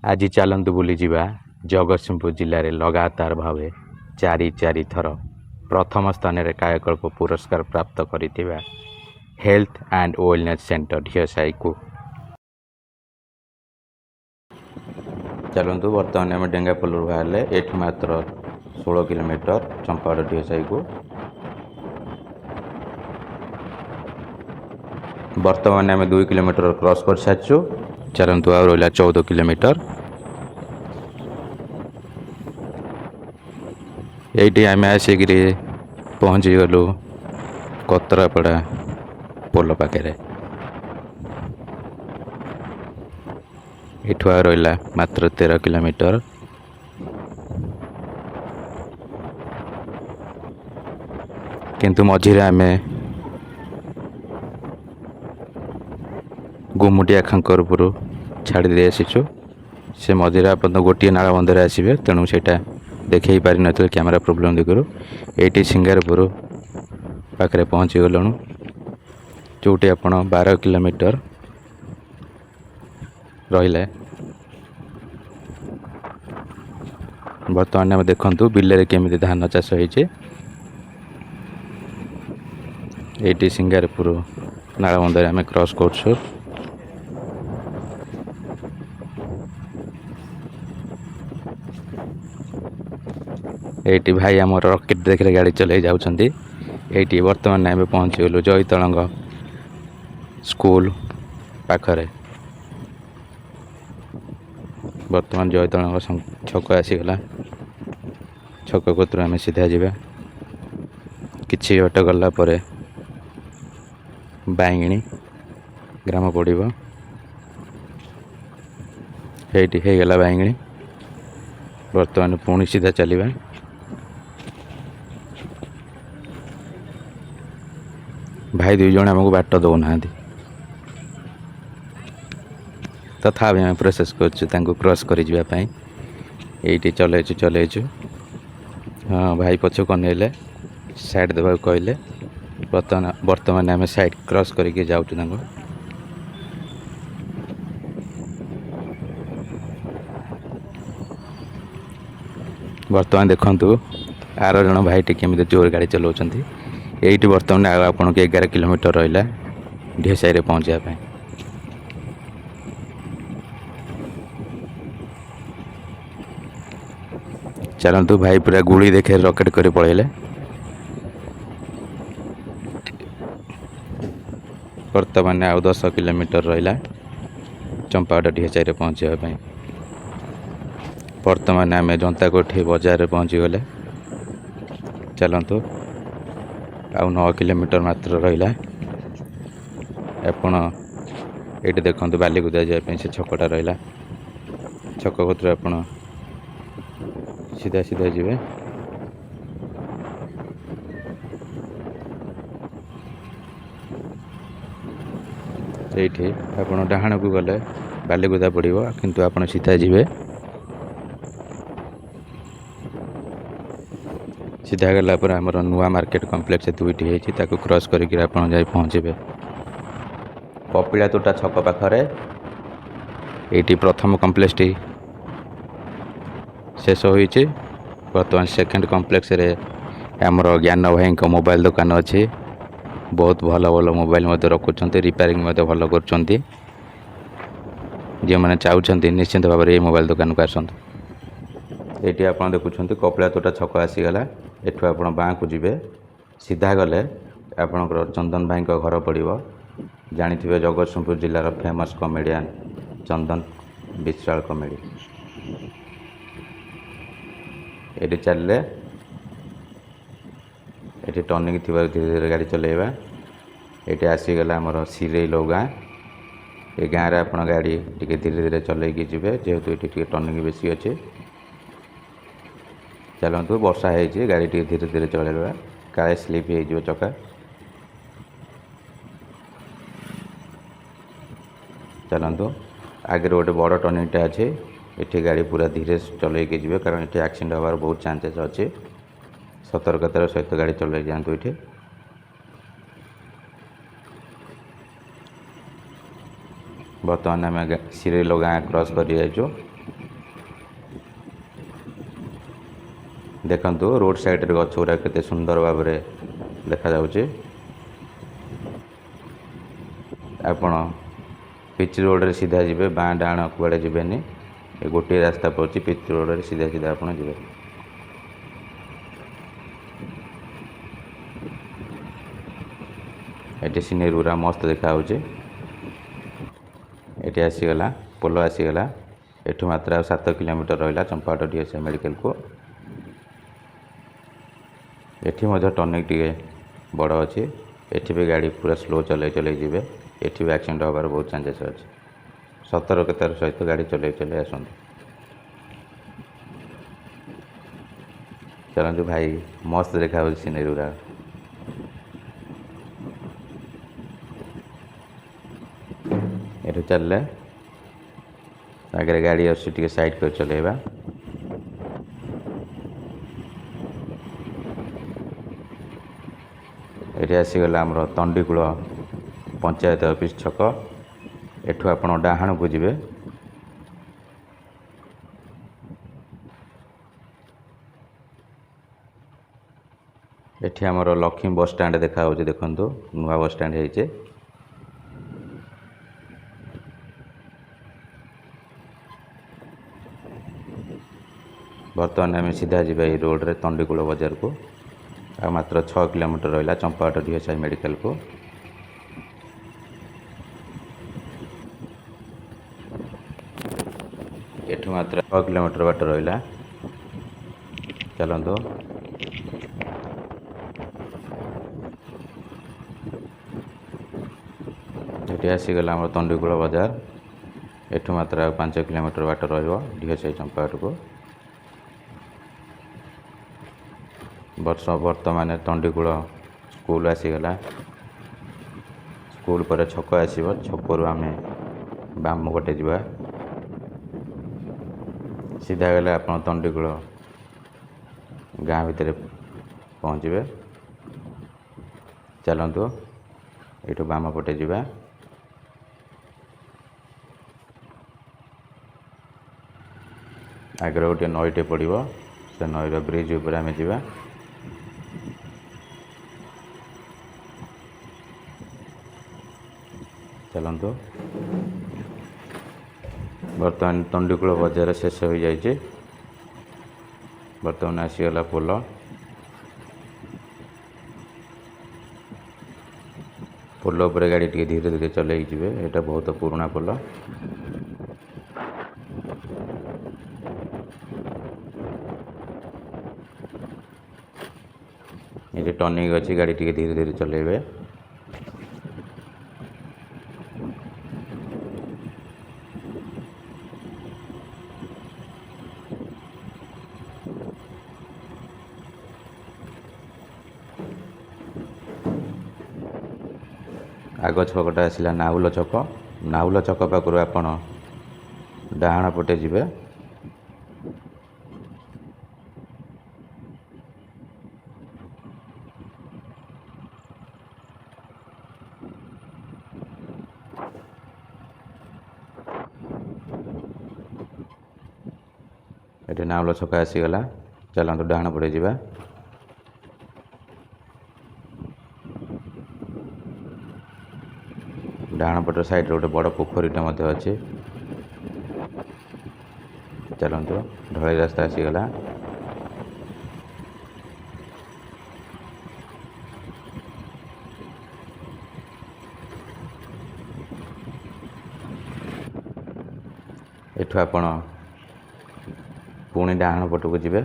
ଆଜି ଚାଲନ୍ତୁ ବୁଲିଯିବା ଜଗତସିଂହପୁର ଜିଲ୍ଲାରେ ଲଗାତାର ଭାବେ ଚାରି ଥର ପ୍ରଥମ ସ୍ଥାନରେ କାୟକଳ୍ପ ପୁରସ୍କାର ପ୍ରାପ୍ତ କରିଥିବା ହେଲ୍ଥ ଆଣ୍ଡ ୱେଲନେସ୍ ସେଣ୍ଟର ଢିଅସାହିକୁ। ଚାଲନ୍ତୁ ବର୍ତ୍ତମାନ ଆମେ ଡେଙ୍ଗାପୋଲରୁ ବାହାରିଲେ ଏଠୁ ମାତ୍ର 16 କିଲୋମିଟର ଚମ୍ପାଡ଼ ଢିଅସାହିକୁ। ବର୍ତ୍ତମାନ ଆମେ 2 କିଲୋମିଟର କ୍ରସ୍ କରିସାରିଛୁ। ଚାଲନ୍ତୁ ଆଉ ରହିଲା 14 କିଲୋମିଟର। ଏଇଠି ଆମେ ଆସିକିରି ପହଞ୍ଚିଗଲୁ କତରାପଡ଼ା ପୋଲ ପାଖରେ। ଏଠୁ ଆଉ ରହିଲା ମାତ୍ର 13 କିଲୋମିଟର। କିନ୍ତୁ ମଝିରେ ଆମେ ଗୁମୁଟିଆ ଖାଙ୍କରପୁର ଛାଡ଼ି ଦେଇ ଆସିଛୁ। ସେ ମଝିରେ ଆପଣ ଗୋଟିଏ ନାଳ ବନ୍ଧରେ ଆସିବେ, ତେଣୁ ସେଇଟା ଦେଖାଇ ପାରିନଥିଲେ କ୍ୟାମେରା ପ୍ରୋବ୍ଲେମ୍ ଯୋଗୁଁ। ଏଇଠି ସିଙ୍ଗାରପୁର ପାଖରେ ପହଞ୍ଚିଗଲୁଣୁ, ଯେଉଁଠି ଆପଣ 12 କିଲୋମିଟର ରହିଲେ। ବର୍ତ୍ତମାନ ଆମେ ଦେଖନ୍ତୁ ବିଲରେ କେମିତି ଧାନ ଚାଷ ହେଇଛି। ଏଇଠି ସିଙ୍ଗାରପୁର ନାଳବନ୍ଧରେ ଆମେ କ୍ରସ୍ କରୁଛୁ। ଏଇଠି ଭାଇ ଆମର ରକେଟ୍ ଦେଖିଲେ ଗାଡ଼ି ଚଲାଇ ଯାଉଛନ୍ତି। ଏଇଠି ବର୍ତ୍ତମାନ ଆମେ ପହଞ୍ଚିଗଲୁ ଜୟତଳଙ୍ଗ ସ୍କୁଲ ପାଖରେ। ବର୍ତ୍ତମାନ ଜୟତଳଙ୍ଗ ଛକ ଆସିଗଲା। ଛକ କତରୁ ଆମେ ସିଧା ଯିବା। କିଛି ବାଟ ଗଲା ପରେ ବାଇଙ୍ଗିଣି ଗ୍ରାମ ପଡ଼ିବ। ଏଇଠି ହେଇଗଲା ବାଇଙ୍ଗିଣି। ବର୍ତ୍ତମାନ ପୁଣି ସିଧା ଚାଲିବା। ଭାଇ 2 ଜଣ ଆମକୁ ବାଟ ଦେଉନାହାନ୍ତି, ତଥାପି ଆମେ ପ୍ରୋସେସ୍ କରୁଛୁ ତାଙ୍କୁ କ୍ରସ୍ କରିଯିବା ପାଇଁ। ଏଇଠି ଚଲେଇଛୁ। ହଁ, ଭାଇ ପଛକୁ ଅନେଇଲେ, ସାଇଡ଼୍ ଦେବାକୁ କହିଲେ। ବର୍ତ୍ତମାନ ଆମେ ସାଇଡ଼୍ କ୍ରସ୍ କରିକି ଯାଉଛୁ ତାଙ୍କୁ। ବର୍ତ୍ତମାନ ଦେଖନ୍ତୁ ଆର ଜଣ ଭାଇଟି କେମିତି ଜୋର ଗାଡ଼ି ଚଲାଉଛନ୍ତି। ଏଇଠି ବର୍ତ୍ତମାନ ଆଉ ଆପଣଙ୍କୁ 11 କିଲୋମିଟର ରହିଲା ଢିଅସାହିରେ ପହଞ୍ଚିବା ପାଇଁ। ଚାଲନ୍ତୁ, ଭାଇ ପୁରା ଗୁଳି ଦେଖେ ରକେଟ୍ କରି ପଳେଇଲେ। ବର୍ତ୍ତମାନ ଆଉ 10 କିଲୋମିଟର ରହିଲା ଚମ୍ପାଡ଼ ଢିଅସାହିରେ ପହଞ୍ଚିବା ପାଇଁ। ବର୍ତ୍ତମାନ ଆମେ ଯନ୍ତାକୋଠି ବଜାରରେ ପହଞ୍ଚିଗଲେ। ଚାଲନ୍ତୁ, ଆଉ 9 କିଲୋମିଟର ମାତ୍ର ରହିଲା। ଆପଣ ଏଇଠି ଦେଖନ୍ତୁ ବାଲିକୁଦା ଯିବା ପାଇଁ ସେ ଛକଟା ରହିଲା। ଛକ କତିରୁ ଆପଣ ସିଧା ଯିବେ। ସେଇଠି ଆପଣ ଡାହାଣକୁ ଗଲେ ବାଲିକୁଦା ପଡ଼ିବ, କିନ୍ତୁ ଆପଣ ସିଧା ଯିବେ। ସିଧା ଗଲା ପରେ ଆମର ନୂଆ ମାର୍କେଟ କମ୍ପ୍ଲେକ୍ସ 2ଟି ହେଇଛି, ତାକୁ କ୍ରସ୍ କରିକି ଆପଣ ଯାଇ ପହଞ୍ଚିବେ କପିଳାତୋଟା ଛକ ପାଖରେ। ଏଇଠି ପ୍ରଥମ କମ୍ପ୍ଲେକ୍ସଟି ଶେଷ ହୋଇଛି। ବର୍ତ୍ତମାନ ସେକେଣ୍ଡ କମ୍ପ୍ଲେକ୍ସରେ ଆମର ଜ୍ଞାନ ଭାଇଙ୍କ ମୋବାଇଲ ଦୋକାନ ଅଛି। ବହୁତ ଭଲ ମୋବାଇଲ ମଧ୍ୟ ରଖୁଛନ୍ତି, ରିପେୟାରିଂ ମଧ୍ୟ ଭଲ କରୁଛନ୍ତି। ଯେଉଁମାନେ ଚାହୁଁଛନ୍ତି ନିଶ୍ଚିନ୍ତ ଭାବରେ ଏହି ମୋବାଇଲ ଦୋକାନକୁ ଆସନ୍ତୁ। ଏଇଠି ଆପଣ ଦେଖୁଛନ୍ତି କପିଳାତୋଟା ଛକ ଆସିଗଲା। ଏଠୁ ଆପଣ ବାଁକୁ ଯିବେ। ସିଧା ଗଲେ ଆପଣଙ୍କର ଚନ୍ଦନ ଭାଇଙ୍କ ଘର ପଡ଼ିବ। ଜାଣିଥିବେ ଜଗତସିଂହପୁର ଜିଲ୍ଲାର famous comedian Chandan Biswal comedy. ଏଠି ଚାଲିଲେ ଏଠି ଟର୍ଣ୍ଣିଂ ଥିବାରୁ ଧୀରେ ଧୀରେ ଗାଡ଼ି ଚଲାଇବା। ଏଠି ଆସିଗଲା ଆମର ସିରେଇଲ ଗାଁ। ଏ ଗାଁରେ ଆପଣ ଗାଡ଼ି ଟିକେ ଧୀରେ ଧୀରେ ଚଲେଇକି ଯିବେ, ଯେହେତୁ ଏଠି ଟିକେ ଟର୍ଣ୍ଣିଂ ବେଶୀ ଅଛି। ଚାଲନ୍ତୁ, ବର୍ଷା ହେଇଛି, ଗାଡ଼ି ଟିକେ ଧୀରେ ଧୀରେ ଚଲେଇବା, କାଳେ ସ୍ଲିପ୍ ହେଇଯିବ ଚକା। ଚାଲନ୍ତୁ, ଆଗରେ ଗୋଟେ ବଡ଼ ଟର୍ଣ୍ଣିଂଟା ଅଛି। ଏଠି ଗାଡ଼ି ପୁରା ଧୀରେ ଚଲେଇକି ଯିବେ, କାରଣ ଏଠି ଆକ୍ସିଡେଣ୍ଟ ହେବାର ବହୁତ ଚାନ୍ସେସ୍ ଅଛି। ସତର୍କତାର ସହିତ ଗାଡ଼ି ଚଲେଇ ଯାଆନ୍ତୁ। ଏଠି ବର୍ତ୍ତମାନ ଆମେ ସିରେଇଲ ଗାଁ କ୍ରସ୍ କରି ଯାଇଛୁ। ଦେଖନ୍ତୁ ରୋଡ଼ ସାଇଡ଼ରେ ଗଛ ଗୁଡ଼ା କେତେ ସୁନ୍ଦର ଭାବରେ ଦେଖାଯାଉଛି। ଆପଣ ପିଚ୍ ରୋଡ଼ରେ ସିଧା ଯିବେ, ବାଁ ଡାହାଣ କୁଆଡ଼େ ଯିବେନି। ଏ ଗୋଟିଏ ରାସ୍ତା ପଡ଼ୁଛି, ପିଚ୍ ରୋଡ଼ରେ ସିଧା ସିଧା ଆପଣ ଯିବେ। ଏଠି ସିନେରୀ ଗୁରା ମସ୍ତ ଦେଖାଯାଉଛି। ଏଠି ଆସିଗଲା ପୋଲ ଆସିଗଲା। ଏଠୁ ମାତ୍ର ଆଉ 7 କିଲୋମିଟର ରହିଲା ଚମ୍ପାवत DSI ମେଡ଼ିକାଲକୁ। ଏଠି ମଧ୍ୟ ଟର୍ଣ୍ଣିଂ ଟିକେ ବଡ଼ ଅଛି। ଏଠି ବି ଗାଡ଼ି ପୁରା ସ୍ଲୋ ଚଲେଇ ଯିବେ। ଏଠି ବି ଆକ୍ସିଡେଣ୍ଟ ହେବାର ବହୁତ ଚାନ୍ସେସ୍ ଅଛି। ସତର୍କତାର ସହିତ ଗାଡ଼ି ଚଲେଇ ଆସନ୍ତୁ। ଚାଲନ୍ତୁ ଭାଇ, ମସ୍ତ ଦେଖାଯାଉଛି ସିନେରୀ ଗୁଡ଼ା। ଏଠୁ ଚାଲିଲେ ଆଗରେ ଗାଡ଼ି ଆସୁଛି, ଟିକେ ସାଇଡ଼ କରି ଚଲେଇବା। ଏଠି ଆସିଗଲା ଆମର ତଣ୍ଡିକୂଳ ପଞ୍ଚାୟତ ଅଫିସ୍ ଛକ। ଏଠୁ ଆପଣ ଡାହାଣକୁ ଯିବେ। ଏଠି ଆମର ଲକ୍ଷ୍ମୀ ବସ୍ ଷ୍ଟାଣ୍ଡ ଦେଖାଯାଉଛି। ଦେଖନ୍ତୁ ନୂଆ ବସ୍ ଷ୍ଟାଣ୍ଡ ହେଇଛି। ବର୍ତ୍ତମାନ ଆମେ ସିଧା ଯିବା ଏଇ ରୋଡ଼ରେ ତଣ୍ଡିକୂଳ ବଜାରକୁ। ଆଉ ମାତ୍ର 6 କିଲୋମିଟର ରହିଲା ଚମ୍ପାवत DSI ମେଡ଼ିକାଲକୁ। ଏଠୁ ମାତ୍ର 6 କିଲୋମିଟର ବାଟ ରହିଲା। ଚାଲନ୍ତୁ। ଏଠି ଆସିଗଲା ଆମର ତଣ୍ଡିକୂଳ ବଜାର। ଏଠୁ ମାତ୍ର ଆଉ 5 କିଲୋମିଟର ବାଟ ରହିବ DSI ଚମ୍ପାवतକୁ। ବର୍ତ୍ତମାନ ତଣ୍ଡିକୂଳ ସ୍କୁଲ ଆସିଗଲା। ସ୍କୁଲ ପରେ ଛକ ଆସିବ। ଛକରୁ ଆମେ ବାମ ପଟେ ଯିବା। ସିଧା ଗଲେ ଆପଣ ତଣ୍ଡିକୂଳ ଗାଁ ଭିତରେ ପହଞ୍ଚିବେ। ଚାଲନ୍ତୁ ଏଠୁ ବାମ ପଟେ ଯିବା। ଆଗରେ ଗୋଟିଏ ନଈଟେ ପଡ଼ିବ। ସେ ନଈର ବ୍ରିଜ ଉପରେ ଆମେ ଯିବା। ଚାଲନ୍ତୁ। ବର୍ତ୍ତମାନ ତଣ୍ଡିକୂଳ ବଜାର ଶେଷ ହୋଇଯାଇଛି। ବର୍ତ୍ତମାନ ଆସିଗଲା ପୋଲ। ପୋଲ ଉପରେ ଗାଡ଼ି ଟିକେ ଧୀରେ ଧୀରେ ଚଲେଇକି ଯିବେ। ଏଇଟା ବହୁତ ପୁରୁଣା ପୋଲ। ଏଠି ଟର୍ଣ୍ଣିଂ ଅଛି, ଗାଡ଼ି ଟିକେ ଧୀରେ ଧୀରେ ଚଲେଇବେ। ଆଗ ଛକଟା ଆସିଲା ନାହୁଲ ଛକ। ନାହୁଲ ଛକ ପାଖରୁ ଆପଣ ଡାହାଣ ପଟେ ଯିବେ। ଏଠି ନାହୁଲ ଛକ ଆସିଗଲା। ଚାଲନ୍ତୁ ଡାହାଣ ପଟେ ଯିବା। ଡାହାଣ ପଟ ସାଇଡ଼ରେ ଗୋଟେ ବଡ଼ ପୋଖରୀଟା ମଧ୍ୟ ଅଛି। ଚାଲନ୍ତୁ, ଢଳେଇ ରାସ୍ତା ଆସିଗଲା। ଏଠୁ ଆପଣ ପୁଣି ଡାହାଣ ପଟକୁ ଯିବେ।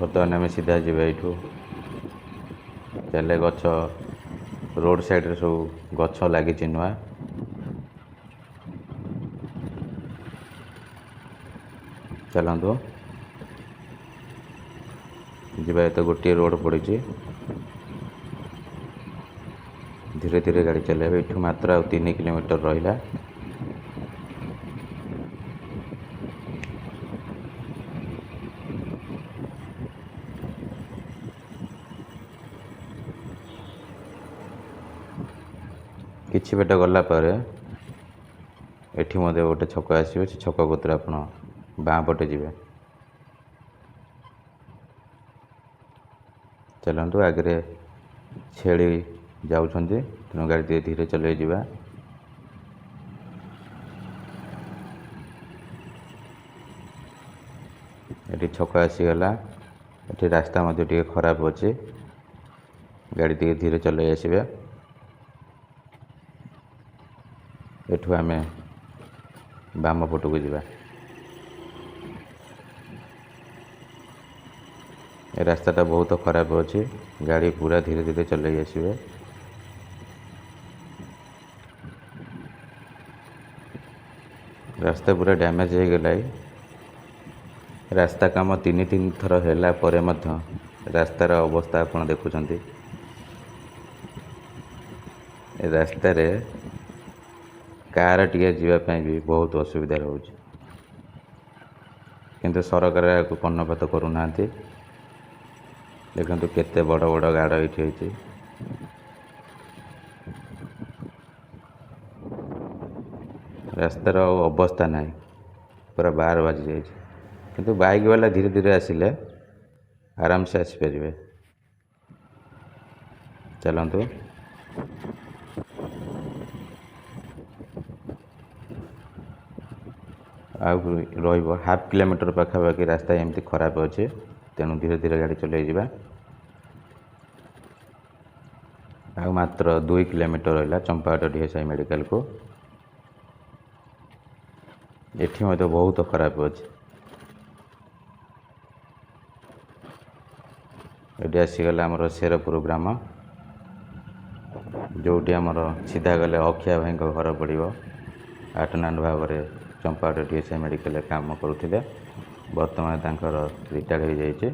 ବର୍ତ୍ତମାନ ଆମେ ସିଧା ଯିବା ଏଇଠୁ। ଚାଲେ ଗଛ ରୋଡ଼ ସାଇଡ଼ରେ ସବୁ ଗଛ ଲାଗିଛି ନୂଆ। ଚାଲନ୍ତୁ ଯିବା। ତ ଗୋଟିଏ ରୋଡ଼ ପଡ଼ିଛି। ଧୀରେ ଧୀରେ ଗାଡ଼ି ଚଲାଇବା। ଏଠୁ ମାତ୍ର ଆଉ 3 କିଲୋମିଟର ରହିଲା। କିଛି ବାଟ ଗଲା ପରେ ଏଠି ମଧ୍ୟ ଗୋଟେ ଛକ ଆସିବ। ସେ ଛକ କତିରେ ଆପଣ ବାଁ ପଟେ ଯିବେ। ଚାଲନ୍ତୁ, ଆଗରେ ଛେଳି ଯାଉଛନ୍ତି, ତେଣୁ ଗାଡ଼ି ଟିକେ ଧୀରେ ଚଲେଇ ଯିବା। ଏଠି ଛକ ଆସିଗଲା। ଏଠି ରାସ୍ତା ମଧ୍ୟ ଟିକେ ଖରାପ ଅଛି, ଗାଡ଼ି ଟିକେ ଧୀରେ ଚଲେଇ ଆସିବେ। ଏଠୁ ଆମେ ବାମ ପଟକୁ ଯିବା। ଏ ରାସ୍ତାଟା ବହୁତ ଖରାପ ଅଛି, ଗାଡ଼ି ପୁରା ଧୀରେ ଧୀରେ ଚଲେଇ ଆସିବେ। ରାସ୍ତା ପୁରା ଡ୍ୟାମେଜ୍ ହେଇଗଲାଣି। ରାସ୍ତା କାମ ତିନି ଥର ହେଲା ପରେ ମଧ୍ୟ ରାସ୍ତାର ଅବସ୍ଥା ଆପଣ ଦେଖୁଛନ୍ତି। ଏ ରାସ୍ତାରେ କାରଟିଏ ଯିବା ପାଇଁ ବି ବହୁତ ଅସୁବିଧା ରହୁଛି, କିନ୍ତୁ ସରକାର ଏହାକୁ କର୍ଣ୍ଣପାତ କରୁନାହାନ୍ତି। ଦେଖନ୍ତୁ କେତେ ବଡ଼ ବଡ଼ ଗାଡ଼ ଏଇଠି ହେଇଛି। ରାସ୍ତାର ଆଉ ଅବସ୍ଥା ନାହିଁ, ପୁରା ବାର ବାଜି ଯାଇଛି। କିନ୍ତୁ ବାଇକ୍ ବାଲା ଧୀରେ ଧୀରେ ଆସିଲେ ଆରାମସେ ଆସିପାରିବେ। ଚାଲନ୍ତୁ, ଆଉ ରହିବ ହାଫ୍ କିଲୋମିଟର ପାଖାପାଖି ରାସ୍ତା ଏମିତି ଖରାପ ଅଛି, ତେଣୁ ଧୀରେ ଧୀରେ ଗାଡ଼ି ଚଲେଇ ଯିବା। ଆଉ ମାତ୍ର 2 କିଲୋମିଟର ରହିଲା ଚମ୍ପାହାଟ DSI ମେଡ଼ିକାଲକୁ। ଏଠି ମଧ୍ୟ ବହୁତ ଖରାପ ଅଛି। ଏଠି ଆସିଗଲା ଆମର ଶେରପୁର ଗ୍ରାମ, ଯେଉଁଠି ଆମର ସିଧା ଗଲେ ଅକ୍ଷୟ ଭାଇଙ୍କ ଘର ପଡ଼ିବ। ଆଟେଣ୍ଡାଣ୍ଟ ଭାବରେ ଚମ୍ପାହାଟ DSI ମେଡ଼ିକାଲରେ କାମ କରୁଥିଲେ, ବର୍ତ୍ତମାନ ତାଙ୍କର ରିଟାୟାର୍ଡ଼ ହୋଇଯାଇଛି।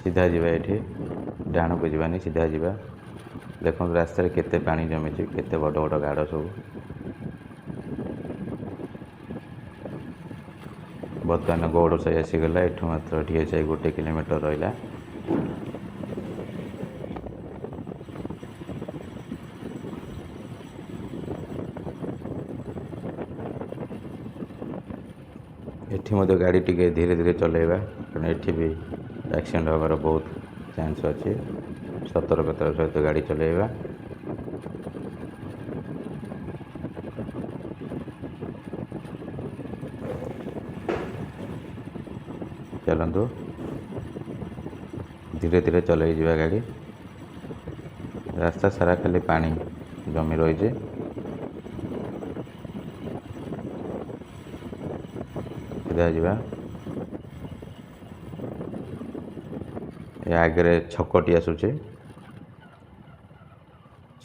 ସିଧା ଯିବା, ଏଠି ଡାହାଣକୁ ଯିବାନି, ସିଧା ଯିବା। ଦେଖନ୍ତୁ ରାସ୍ତାରେ କେତେ ପାଣି ଜମିଛି, କେତେ ବଡ଼ ବଡ଼ ଗାଡ଼ ସବୁ। ବର୍ତ୍ତମାନ ଗୌଡ଼ ସାହି ଆସିଗଲା। ଏଠୁ ମାତ୍ର DSI 1 କିଲୋମିଟର ରହିଲା। ଏଠି ମଧ୍ୟ ଗାଡ଼ି ଟିକେ ଧୀରେ ଧୀରେ ଚଲେଇବା, କାରଣ ଏଠି ବି ଆକ୍ସିଡେଣ୍ଟ ହେବାର ବହୁତ ଚାନ୍ସ ଅଛି। ସତର୍କତାର ସହିତ ଗାଡ଼ି ଚଲେଇବା। ଚାଲନ୍ତୁ, ଧୀରେ ଧୀରେ ଚଲେଇ ଯିବା ଗାଡ଼ି। ରାସ୍ତା ସାରା ଖାଲି ପାଣି ଜମି ରହିଛି। ସିଧା ଯିବା। ଏ ଆଗରେ ଛକଟି ଆସୁଛି,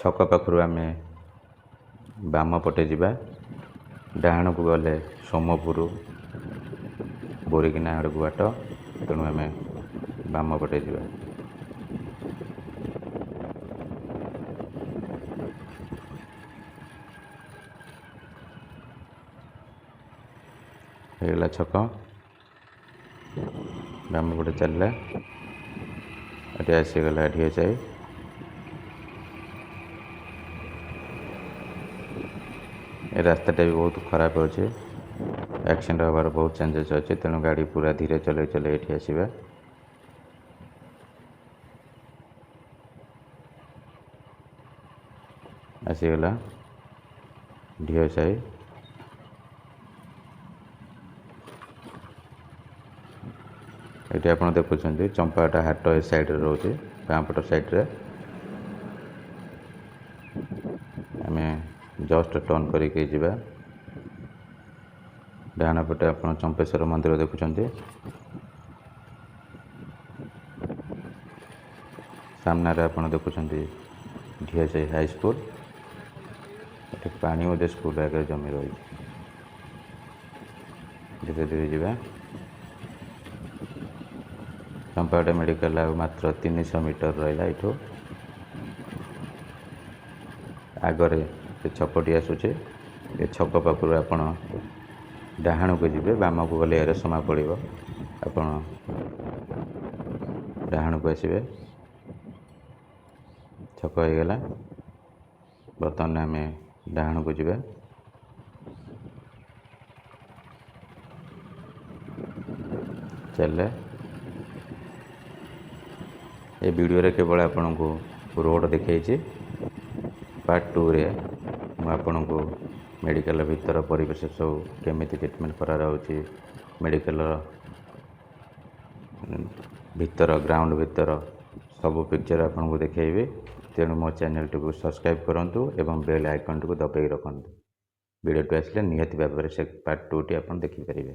ଛକ ପାଖରୁ ଆମେ ବାମ ପଟେ ଯିବା। ଡାହାଣକୁ ଗଲେ ସୋମପୁର ବୋରିକିନା ଆଡ଼କୁ ବାଟ, ତେଣୁ ଆମେ ବାମ ପଟେ ଯିବା। ହେଇଗଲା ଛକ, ବାମ ପଟେ ଚାଲିଲା। ଏଠି ଆସିଗଲା DSI। ଏ ରାସ୍ତାଟା ବି ବହୁତ ଖରାପ ଅଛି, ଆକ୍ସିଡେଣ୍ଟ ହେବାର ବହୁତ ଚାନ୍ସେସ୍ ଅଛି, ତେଣୁ ଗାଡ଼ି ପୁରା ଧୀରେ ଚଲେଇ ଚଲେଇ ଏଠି ଆସିବା। ଆସିଗଲା DSI। ଏଠି ଆପଣ ଦେଖୁଛନ୍ତି ଚମ୍ପାହାଟ ହାଟ ଏ ସାଇଡ଼ରେ ରହୁଛି, ବାଁ ପଟ ସାଇଡ଼ରେ। ଆମେ ଜଷ୍ଟ ଟର୍ନ କରିକି ଯିବା। ଡାହାଣ ପଟେ ଆପଣ ଚମ୍ପେଶ୍ୱର ମନ୍ଦିର ଦେଖୁଛନ୍ତି। ସାମ୍ନାରେ ଆପଣ ଦେଖୁଛନ୍ତି DSI ହାଇସ୍କୁଲ। ଏଠି ପାଣି ମଧ୍ୟ ସ୍କୁଲ ଆଗରେ ଜମି ରହିଛି। ଧୀରେ ଧୀରେ ଯିବା। ଚମ୍ପାହାଟ ମେଡ଼ିକାଲ ଆଉ ମାତ୍ର 300 ମିଟର ରହିଲା ଏଠୁ। ଆଗରେ ସେ ଛକଟି ଆସୁଛି। ଏ ଛକ ପାଖରୁ ଆପଣ ଡାହାଣକୁ ଯିବେ, ବାମକୁ ଗଲେ ଏରସମା ପଡ଼ିବ। ଆପଣ ଡାହାଣକୁ ଆସିବେ, ଛକ ହେଇଗଲା। ବର୍ତ୍ତମାନ ଆମେ ଡାହାଣକୁ ଯିବା। ଚାଲିଲେ ଏ ଭିଡ଼ିଓରେ କେବଳ ଆପଣଙ୍କୁ ରୋଡ଼ ଦେଖେଇଛି। ପାର୍ଟ 2ରେ ମୁଁ ଆପଣଙ୍କୁ ମେଡ଼ିକାଲ ଭିତର ପରିବେଶ ସବୁ କେମିତି ଟ୍ରିଟମେଣ୍ଟ କରାଯାଉଛି, ମେଡ଼ିକାଲର ଭିତର ଗ୍ରାଉଣ୍ଡ ଭିତର ସବୁ ପିକ୍ଚର ଆପଣଙ୍କୁ ଦେଖେଇବି। ତେଣୁ ମୋ ଚ୍ୟାନେଲଟିକୁ ସବସ୍କ୍ରାଇବ୍ କରନ୍ତୁ ଏବଂ ବେଲ୍ ଆଇକନ୍ଟିକୁ ଦବାଇ ରଖନ୍ତୁ। ଭିଡ଼ିଓଟି ଆସିଲେ ନିହାତି ଭାବରେ ସେ ପାର୍ଟ 2ଟି ଆପଣ ଦେଖିପାରିବେ।